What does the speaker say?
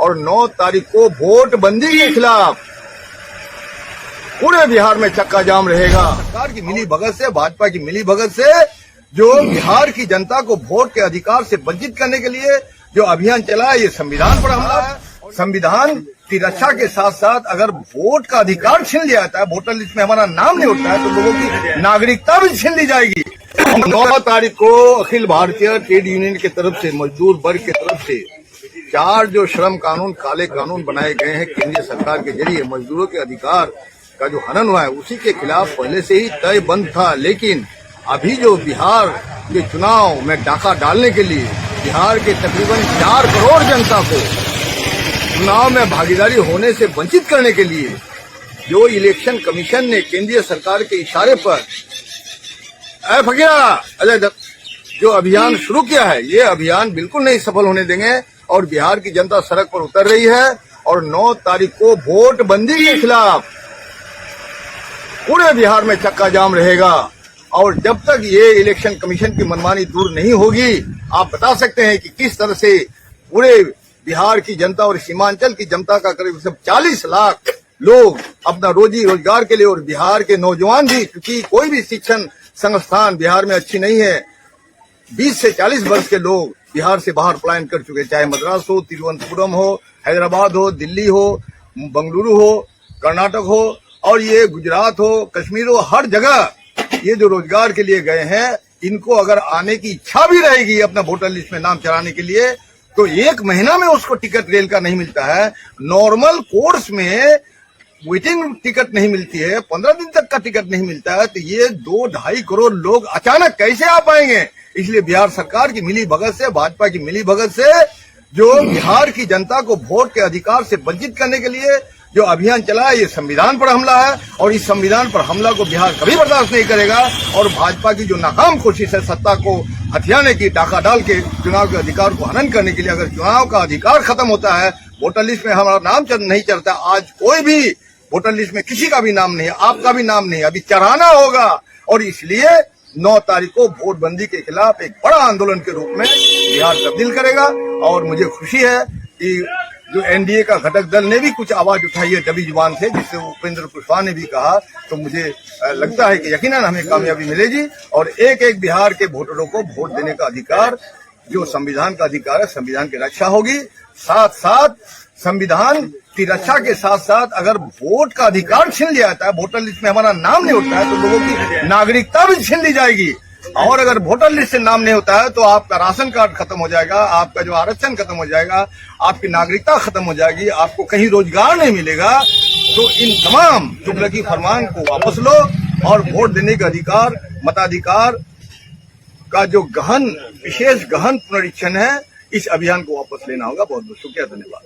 और 9 तारीख को वोट बंदी के खिलाफ पूरे बिहार में चक्का जाम रहेगा। सरकार की मिली भगत से, भाजपा की मिली भगत से जो बिहार की जनता को वोट के अधिकार से वंचित करने के लिए जो अभियान चला है, ये संविधान पर हमला है। संविधान की रक्षा के साथ साथ अगर वोट का अधिकार छीन लिया जाता है, वोटर लिस्ट में हमारा नाम नहीं होता है, तो लोगों की नागरिकता भी छीन ली जाएगी। 9 तारीख को अखिल भारतीय ट्रेड यूनियन की तरफ से, मजदूर वर्ग की तरफ से 4 जो श्रम कानून, काले कानून बनाए गए हैं केंद्रीय सरकार के जरिए मजदूरों के अधिकार का जो हनन हुआ है, उसी के खिलाफ पहले से ही तय बंद था। लेकिन अभी जो बिहार के चुनाव में डाका डालने के लिए बिहार के तकरीबन 4 करोड़ जनता को चुनाव में भागीदारी होने से वंचित करने के लिए जो इलेक्शन कमीशन ने केंद्रीय सरकार के इशारे पर जो अभियान शुरू किया है, ये अभियान बिल्कुल नहीं सफल होने देंगे और बिहार की जनता सड़क पर उतर रही है। और 9 तारीख को वोट बंदी के खिलाफ पूरे बिहार में चक्का जाम रहेगा। और जब तक ये इलेक्शन कमीशन की मनमानी दूर नहीं होगी, आप बता सकते हैं कि किस तरह से पूरे बिहार की जनता और सीमांचल की जनता का करीब 40 लाख लोग अपना रोजी रोजगार के लिए, और बिहार के नौजवान भी, क्योंकि कोई भी शिक्षण संस्थान बिहार में अच्छी नहीं है, 20 से 40 वर्ष के लोग बिहार से बाहर पलायन कर चुके, चाहे मद्रास हो, तिरुवनंतपुरम हो, हैदराबाद हो, दिल्ली हो, बंगलुरु हो, कर्नाटक हो, और ये गुजरात हो, कश्मीर हो, हर जगह ये जो रोजगार के लिए गए हैं, इनको अगर आने की इच्छा भी रहेगी अपना वोटर लिस्ट में नाम चढ़ाने के लिए, तो 1 महीना में उसको टिकट रेल का नहीं मिलता है। नॉर्मल कोर्स में वेटिंग टिकट नहीं मिलती है, 15 दिन तक का टिकट नहीं मिलता है, तो ये 2-2.5 करोड़ लोग अचानक कैसे आ पाएंगे? इसलिए बिहार सरकार की मिली भगत से, भाजपा की मिली भगत से जो बिहार की जनता को वोट के अधिकार से वंचित करने के लिए जो अभियान चला है, ये संविधान पर हमला है। और इस संविधान पर हमला को बिहार कभी बर्दाश्त नहीं करेगा। और भाजपा की जो नाकाम कोशिश है सत्ता को हथियाने की, डाका डाल के चुनाव के अधिकार को हनन करने के लिए, अगर चुनाव का अधिकार खत्म होता है, वोटर लिस्ट में हमारा नाम नहीं चढ़ता, आज कोई भी वोटर लिस्ट में किसी का भी नाम नहीं है, आपका भी नाम नहीं है, अभी चढ़ाना होगा। और इसलिए 9 तारीख को वोट बंदी के खिलाफ एक बड़ा आंदोलन के रूप में बिहार तब्दील करेगा। और मुझे खुशी है कि जो एनडीए का घटक दल ने भी कुछ आवाज उठाई है दबी जुबान से, जिससे उपेंद्र कुशवाहा ने भी कहा, तो मुझे लगता है कि यकीनन हमें कामयाबी मिलेगी और एक एक बिहार के वोटरों को वोट देने का अधिकार, जो संविधान का अधिकार है, संविधान की रक्षा होगी। साथ साथ संविधान की रक्षा के साथ साथ अगर वोट का अधिकार छीन लिया जाता है, वोटर लिस्ट में हमारा नाम नहीं होता है, तो लोगों की नागरिकता भी छीन ली जाएगी। और अगर वोटर लिस्ट से नाम नहीं होता है तो आपका राशन कार्ड खत्म हो जाएगा, आपका जो आरक्षण खत्म हो जाएगा, आपकी नागरिकता खत्म हो जाएगी, आपको कहीं रोजगार नहीं मिलेगा। तो इन तमाम तुगलकी फरमान को वापस लो और वोट देने का अधिकार, मताधिकार का जो विशेष गहन पुनरीक्षण है, इस अभियान को वापस लेना होगा। बहुत बहुत शुक्रिया, धन्यवाद।